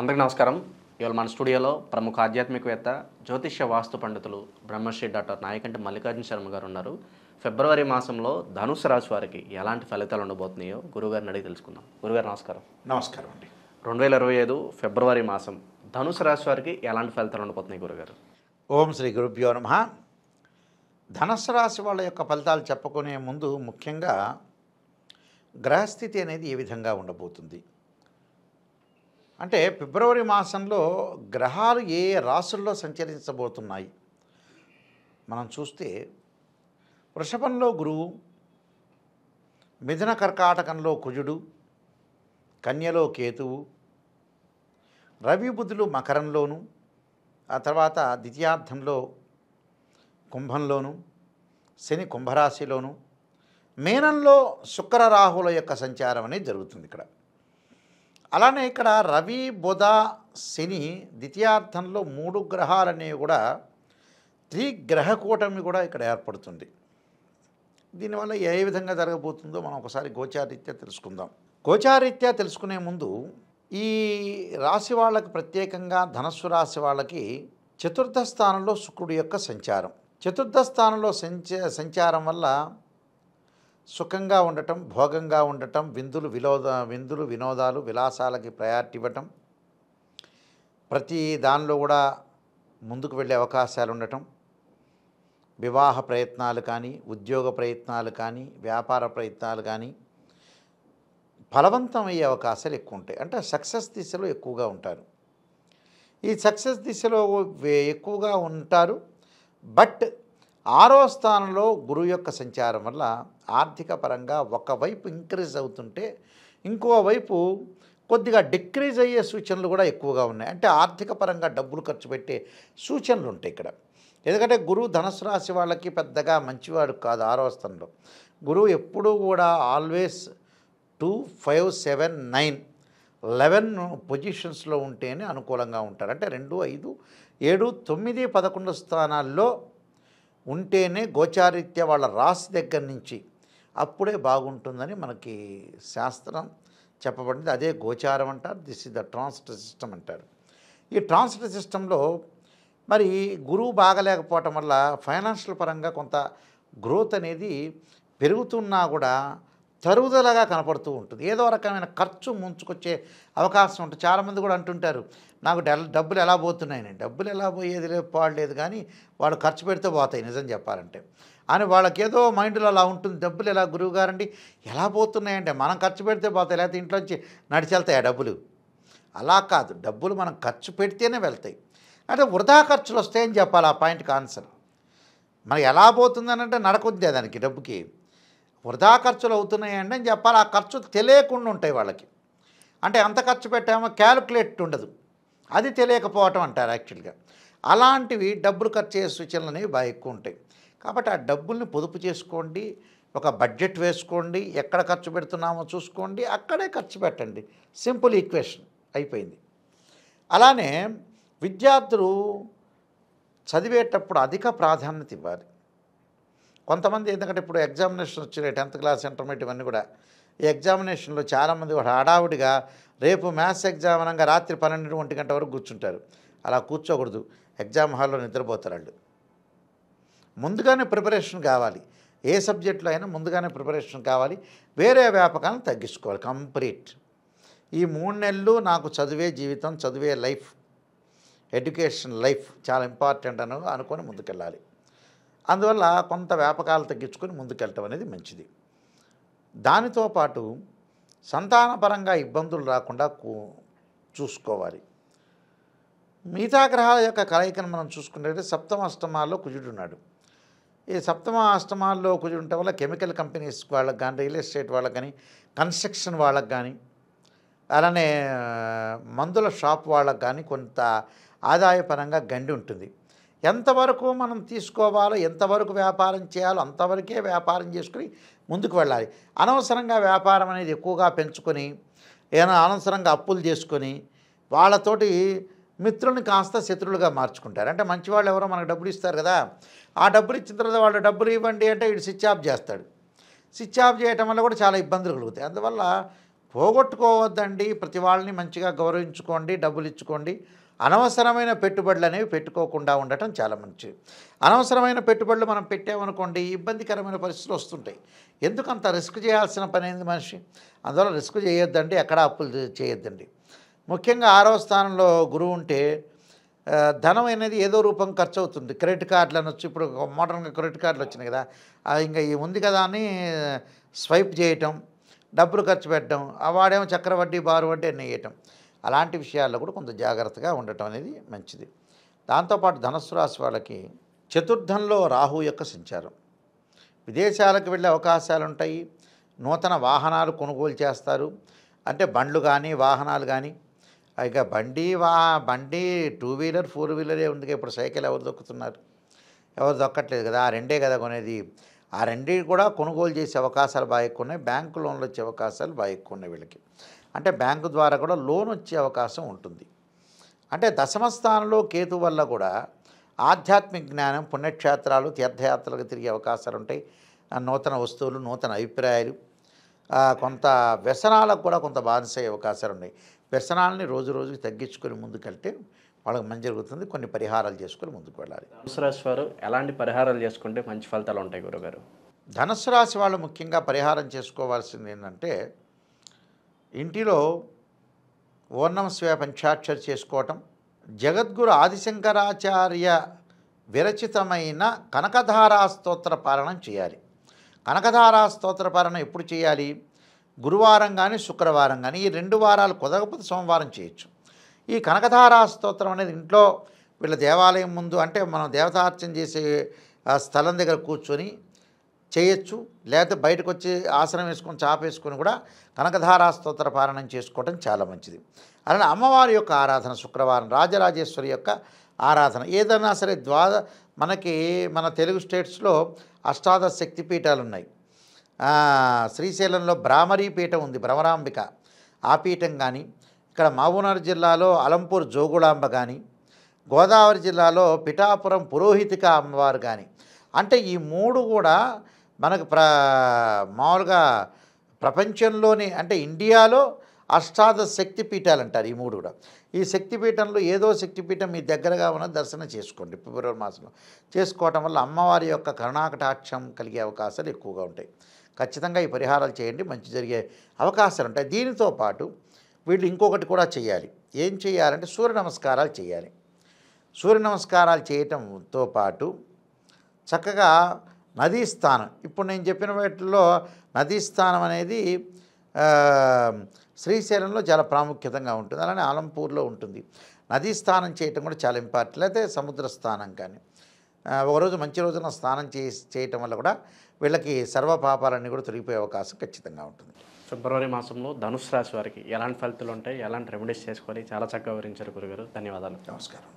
అందరికీ నమస్కారం. ఇవాళ మన స్టూడియోలో ప్రముఖ ఆధ్యాత్మికవేత్త, జ్యోతిష్య వాస్తు పండితులు బ్రహ్మశ్రీ డాక్టర్ నాయకంటి మల్లికార్జున శర్మ గారు ఉన్నారు. ఫిబ్రవరి మాసంలో ధనుసు రాశి వారికి ఎలాంటి ఫలితాలు ఉండబోతున్నాయో గురుగారిని అడిగి తెలుసుకుందాం. గురుగారు నమస్కారం. నమస్కారం అండి. 2025 ఫిబ్రవరి మాసం ధనుసు రాశి వారికి ఎలాంటి ఫలితాలు ఉండబోతున్నాయి గురుగారు? ఓం శ్రీ గురుభ్యో నమః. ధనుస్సు రాశి వాళ్ళ యొక్క ఫలితాలు చెప్పుకునే ముందు ముఖ్యంగా గ్రహస్థితి అనేది ఏ విధంగా ఉండబోతుంది అంటే ఫిబ్రవరి మాసంలో గ్రహాలు ఏ రాశుల్లో సంచరించబోతున్నాయి మనం చూస్తే వృషభంలో గురువు, మిథున కర్కాటకంలో కుజుడు, కన్యలో కేతువు, రవి బుధులు మకరంలోను, ఆ తర్వాత ద్వితీయార్థంలో కుంభంలోను, శని కుంభరాశిలోను, మీనంలో శుక్ర రాహుల యొక్క సంచారం అనేది జరుగుతుంది ఇక్కడ. అలానే ఇక్కడ రవి బుధ శని ద్వితీయార్థంలో 3 గ్రహాలనేవి కూడా త్రిగ్రహ కూటమి కూడా ఇక్కడ ఏర్పడుతుంది. దీనివల్ల ఏ విధంగా జరగబోతుందో మనం ఒకసారి గోచారీత్యా తెలుసుకుందాం. గోచారీత్యా తెలుసుకునే ముందు ఈ రాశి వాళ్ళకి ప్రత్యేకంగా ధనస్సు రాశి వాళ్ళకి చతుర్థ స్థానంలో శుక్రుడి యొక్క సంచారం. చతుర్థ స్థానంలో సంచారం వల్ల సుఖంగా ఉండటం, భోగంగా ఉండటం, విందులు వినోదాలు విలాసాలకి ప్రయారిటీ ఇవ్వటం, ప్రతి దానిలో కూడా ముందుకు వెళ్ళే అవకాశాలు ఉండటం, వివాహ ప్రయత్నాలు కానీ, ఉద్యోగ ప్రయత్నాలు కానీ, వ్యాపార ప్రయత్నాలు కానీ ఫలవంతం అయ్యే అవకాశాలు ఎక్కువ ఉంటాయి. అంటే సక్సెస్ దిశలో ఎక్కువగా ఉంటారు. ఈ సక్సెస్ దిశలో ఎక్కువగా ఉంటారు. బట్ 6వ స్థానంలో గురువు యొక్క సంచారం వల్ల ఆర్థిక పరంగా ఒకవైపు ఇంక్రీజ్ అవుతుంటే ఇంకోవైపు కొద్దిగా డిక్రీజ్ అయ్యే సూచనలు కూడా ఎక్కువగా ఉన్నాయి. అంటే ఆర్థిక పరంగా డబ్బులు ఖర్చు పెట్టే సూచనలు ఉంటాయి ఇక్కడ. ఎందుకంటే గురువు ధనుసు రాశి వాళ్ళకి పెద్దగా మంచివాడు కాదు. 6వ స్థానంలో గురువు ఎప్పుడూ కూడా ఆల్వేస్ 2, 5, 7, 9, 11 పొజిషన్స్లో ఉంటేనే అనుకూలంగా ఉంటారు. అంటే 2, 5, 7, 9, 11 స్థానాల్లో ఉంటేనే గోచారీత్యా వాళ్ళ రాశి దగ్గర నుంచి అప్పుడే బాగుంటుందని మనకి శాస్త్రం చెప్పబడింది. అదే గోచారం అంటారు. This is the transit system అంటారు. ఈ ట్రాన్సిట్ సిస్టంలో మరి గురువు బాగలేకపోవటం వల్ల ఫైనాన్షియల్ పరంగా కొంత గ్రోత్ అనేది పెరుగుతున్నా కూడా తరుగుదలగా కనపడుతూ ఉంటుంది. ఏదో రకమైన ఖర్చు ముంచుకొచ్చే అవకాశం ఉంటుంది. చాలామంది కూడా అంటుంటారు, నాకు డబ్బులు ఎలా పోతున్నాయని. డబ్బులు ఎలా పోయేది లేదు పాడలేదు, కానీ వాడు ఖర్చు పెడితే పోతాయి నిజం చెప్పాలంటే అని వాళ్ళకి ఏదో మైండ్లో అలా ఉంటుంది. డబ్బులు ఎలా గురువుగారండి ఎలా పోతున్నాయంటే మనం ఖర్చు పెడితే పోతాయి, లేకపోతే ఇంట్లోంచి నడిచి వెళ్తాయి ఆ డబ్బులు. అలా కాదు, డబ్బులు మనం ఖర్చు పెడితేనే వెళ్తాయి. అంటే వృధా ఖర్చులు వస్తాయని చెప్పాలి. ఆ పాయింట్కి ఆన్సర్ మనకి ఎలా పోతుందని అంటే నడకొద్దే దానికి డబ్బుకి వృధా ఖర్చులు అవుతున్నాయండి అని చెప్పాలి. ఆ ఖర్చులు తెలియకుండా ఉంటాయి వాళ్ళకి. అంటే ఎంత ఖర్చు పెట్టామో క్యాలిక్యులేట్ ఉండదు, అది తెలియకపోవటం అంటారు యాక్చువల్గా. అలాంటివి డబ్బులు ఖర్చు అయ్యే సూచనలు అనేవి బాగా ఎక్కువ ఉంటాయి. కాబట్టి ఆ డబ్బుల్ని పొదుపు చేసుకోండి, ఒక బడ్జెట్ వేసుకోండి, ఎక్కడ ఖర్చు పెడుతున్నామో చూసుకోండి, అక్కడే ఖర్చు పెట్టండి. సింపుల్ ఈక్వేషన్ అయిపోయింది. అలానే విద్యార్థులు చదివేటప్పుడు అధిక ప్రాధాన్యత ఇవ్వాలి. కొంతమంది ఎందుకంటే ఇప్పుడు ఎగ్జామినేషన్ వచ్చినాయి, 10th క్లాస్ ఇంటర్మీడియట్ ఇవన్నీ కూడా. ఈ ఎగ్జామినేషన్లో చాలామంది కూడా హడావుడిగా రేపు మ్యాథ్స్ ఎగ్జామ్ అనగా రాత్రి 12, 1 గంట వరకు కూర్చుంటారు. అలా కూర్చోకూడదు. ఎగ్జామ్ హాల్లో నిద్రపోతారు వాళ్ళు. ముందుగానే ప్రిపరేషన్ కావాలి. ఏ సబ్జెక్టులో అయినా ముందుగానే ప్రిపరేషన్ కావాలి. వేరే వ్యాపకాలను తగ్గించుకోవాలి కంప్లీట్. ఈ 3 నెలలు నాకు చదివే జీవితం, చదివే లైఫ్, ఎడ్యుకేషన్ లైఫ్ చాలా ఇంపార్టెంట్ అనుకొని ముందుకెళ్ళాలి. అందువల్ల కొంత వ్యాపకాలు తగ్గించుకొని ముందుకెళ్ళటం అనేది మంచిది. దానితో పాటు సంతానపరంగా ఇబ్బందులు రాకుండా చూసుకోవాలి. మిగతా గ్రహాల యొక్క కలయికను మనం చూసుకుంటే సప్తమ అష్టమాల్లో కుజుడు ఉన్నాడు. ఈ సప్తమ అష్టమాల్లో కుజుడు ఉండటం వల్ల కెమికల్ కంపెనీస్ వాళ్ళకి కానీ, రియల్ ఎస్టేట్ వాళ్ళకి కానీ, కన్స్ట్రక్షన్ వాళ్ళకి కానీ, అలానే మందుల షాప్ వాళ్ళకి కానీ కొంత ఆదాయపరంగా గండి ఉంటుంది. ఎంతవరకు మనం తీసుకోవాలో, ఎంతవరకు వ్యాపారం చేయాలో అంతవరకే వ్యాపారం చేసుకుని ముందుకు వెళ్ళాలి. అనవసరంగా వ్యాపారం అనేది ఎక్కువగా పెంచుకొని ఏమైనా అనవసరంగా అప్పులు చేసుకొని వాళ్ళతోటి మిత్రుల్ని కాస్త శత్రువులుగా మార్చుకుంటారు. అంటే మంచివాళ్ళు ఎవరో మనకు డబ్బులు ఇస్తారు కదా, ఆ డబ్బులు ఇచ్చిన తర్వాత వాళ్ళు డబ్బులు ఇవ్వండి అంటే వీడు స్విచ్ ఆఫ్ చేస్తాడు. స్విచ్ ఆఫ్ చేయటం వల్ల కూడా చాలా ఇబ్బందులు కలుగుతాయి. అందువల్ల పోగొట్టుకోవద్దండి. ప్రతి వాళ్ళని మంచిగా గౌరవించుకోండి, డబ్బులు ఇచ్చుకోండి. అనవసరమైన పెట్టుబడులు అనేవి పెట్టుకోకుండా ఉండటం చాలా మంచిది. అనవసరమైన పెట్టుబడులు మనం పెట్టామనుకోండి, ఇబ్బందికరమైన పరిస్థితులు వస్తుంటాయి. ఎందుకంత రిస్క్ చేయాల్సిన పని ఏంది మనిషి? అందువల్ల రిస్క్ చేయొద్దండి, ఎక్కడ అప్పులు చేయొద్దండి. ముఖ్యంగా 6వ స్థానంలో గురువు ఉంటే ధనం అనేది ఏదో రూపం ఖర్చు అవుతుంది. క్రెడిట్ కార్డులు అనొచ్చు, ఇప్పుడు మోడర్న్గా క్రెడిట్ కార్డులు వచ్చినాయి కదా, ఇంకా ఈ ఉంది కదా అని స్వైప్ చేయటం, డబ్బులు ఖర్చు పెట్టడం, వాడేమో చక్రవడ్డీ బారు వడ్డీ అన్నీ వేయటం, అలాంటి విషయాల్లో కూడా కొంత జాగ్రత్తగా ఉండటం అనేది మంచిది. దాంతోపాటు ధనుస్సు రాశి వాళ్ళకి చతుర్థంలో రాహు యొక్క సంచారం, విదేశాలకు వెళ్ళే అవకాశాలు ఉంటాయి. నూతన వాహనాలు కొనుగోలు చేస్తారు. అంటే బండ్లు కానీ వాహనాలు కానీ, ఇక బండి 2 వీలర్ 4 వీలరే ఉంది. ఇప్పుడు సైకిల్ ఎవరు దొక్కుతున్నారు? ఎవరు దొక్కట్లేదు కదా. ఆ రెండే కదా కొనేది. ఆ రెండే కూడా కొనుగోలు చేసే అవకాశాలు బాగా ఎక్కువ ఉన్నాయి. బ్యాంకు లోన్లు వచ్చే అవకాశాలు బాగా ఎక్కువ ఉన్నాయి వీళ్ళకి. అంటే బ్యాంకు ద్వారా కూడా లోన్ వచ్చే అవకాశం ఉంటుంది. అంటే దశమ స్థానంలో కేతు వల్ల కూడా ఆధ్యాత్మిక జ్ఞానం, పుణ్యక్షేత్రాలు, తీర్థయాత్రలకు తిరిగే అవకాశాలు ఉంటాయి. నూతన వస్తువులు, నూతన అభిప్రాయాలు, కొంత వ్యసనాలకు కూడా కొంత బానిసయ్యే అవకాశాలు ఉన్నాయి. వ్యసనాలని రోజు రోజుకి తగ్గించుకొని ముందుకెళ్తే వాళ్ళకి మంచి జరుగుతుంది. కొన్ని పరిహారాలు చేసుకొని ముందుకు వెళ్ళాలి. ధనుసు రాశి వారు ఎలాంటి పరిహారాలు చేసుకుంటే మంచి ఫలితాలు ఉంటాయి గురుగారు? ధనుస్సు రాశి వాళ్ళు ముఖ్యంగా పరిహారం చేసుకోవాల్సింది ఏంటంటే, ఇంటిలో ఓం నమః శివాయ పంచాక్షరి చేసుకోవటం, జగద్గురు ఆదిశంకరాచార్య విరచితమైన కనకధారా స్తోత్ర పారాయణం చేయాలి. కనకధారా స్తోత్ర పారాయణం ఎప్పుడు చేయాలి? గురువారం కానీ శుక్రవారం కానీ. ఈ 2 వారాలు కుదరకపోతే సోమవారం చేయొచ్చు. ఈ కనకధారా స్తోత్రం అనేది ఇంట్లో వీళ్ళ దేవాలయం ముందు, అంటే మనం దేవతార్చన చేసే స్థలం దగ్గర కూర్చొని చేయొచ్చు. లేకపోతే బయటకు వచ్చి ఆసనం వేసుకొని చాప వేసుకొని కూడా కనకధారా స్తోత్ర పారాయణం చేసుకోవడం చాలా మంచిది. అలానే అమ్మవారి యొక్క ఆరాధన శుక్రవారం, రాజరాజేశ్వరి యొక్క ఆరాధన ఏదైనా సరే. మనకి మన తెలుగు స్టేట్స్లో అష్టాదశ శక్తిపీఠాలు ఉన్నాయి. శ్రీశైలంలో భ్రామరీ పీఠం ఉంది, భ్రమరాంబిక, ఆ పీఠం కానీ, ఇక్కడ మహబూబ్నగర్ జిల్లాలో అలంపూర్ జోగులాంబ కానీ, గోదావరి జిల్లాలో పిఠాపురం పురోహితిక అమ్మవారు కానీ. అంటే ఈ 3 కూడా మనకు మామూలుగా ప్రపంచంలోని, అంటే ఇండియాలో అష్టాదశ శక్తిపీఠాలు అంటారు ఈ 3 కూడా. ఈ శక్తిపీఠంలో ఏదో శక్తిపీఠం మీ దగ్గరగా ఉన్న దర్శనం చేసుకోండి. ఫిబ్రవరి మాసంలో చేసుకోవటం వల్ల అమ్మవారి యొక్క కరుణాకటాక్షం కలిగే అవకాశాలు ఎక్కువగా ఉంటాయి. ఖచ్చితంగా ఈ పరిహారాలు చేయండి, మంచి జరిగే అవకాశాలు ఉంటాయి. దీనితో పాటు వీళ్ళు ఇంకొకటి కూడా చేయాలి. ఏం చేయాలంటే సూర్య నమస్కారాలు చేయాలి. సూర్య నమస్కారాలు చేయటంతో పాటు చక్కగా నదీ స్నానం, ఇప్పుడు నేను చెప్పిన వాటిల్లో నదీ స్నానం అనేది శ్రీశైలంలో చాలా ప్రాముఖ్యతంగా ఉంటుంది. అలానే ఆలంపూర్లో ఉంటుంది. నదీ స్నానం చేయటం కూడా చాలా ఇంపార్టెంట్. లేకపోతే సముద్ర స్నానం కానీ, ఒకరోజు మంచి రోజున స్నానం చేయటం వల్ల కూడా వీళ్ళకి సర్వ పాపాలన్నీ కూడా తొలగిపోయే అవకాశం ఖచ్చితంగా ఉంటుంది. ఫిబ్రవరి మాసంలో ధనుసు రాశి వారికి ఎలాంటి ఫలితాలు ఉంటాయి, ఎలాంటి రెమెడీస్ చేసుకోవాలి, చాలా చక్కగా వివరించారు గురుగారు. ధన్యవాదాలు. నమస్కారం.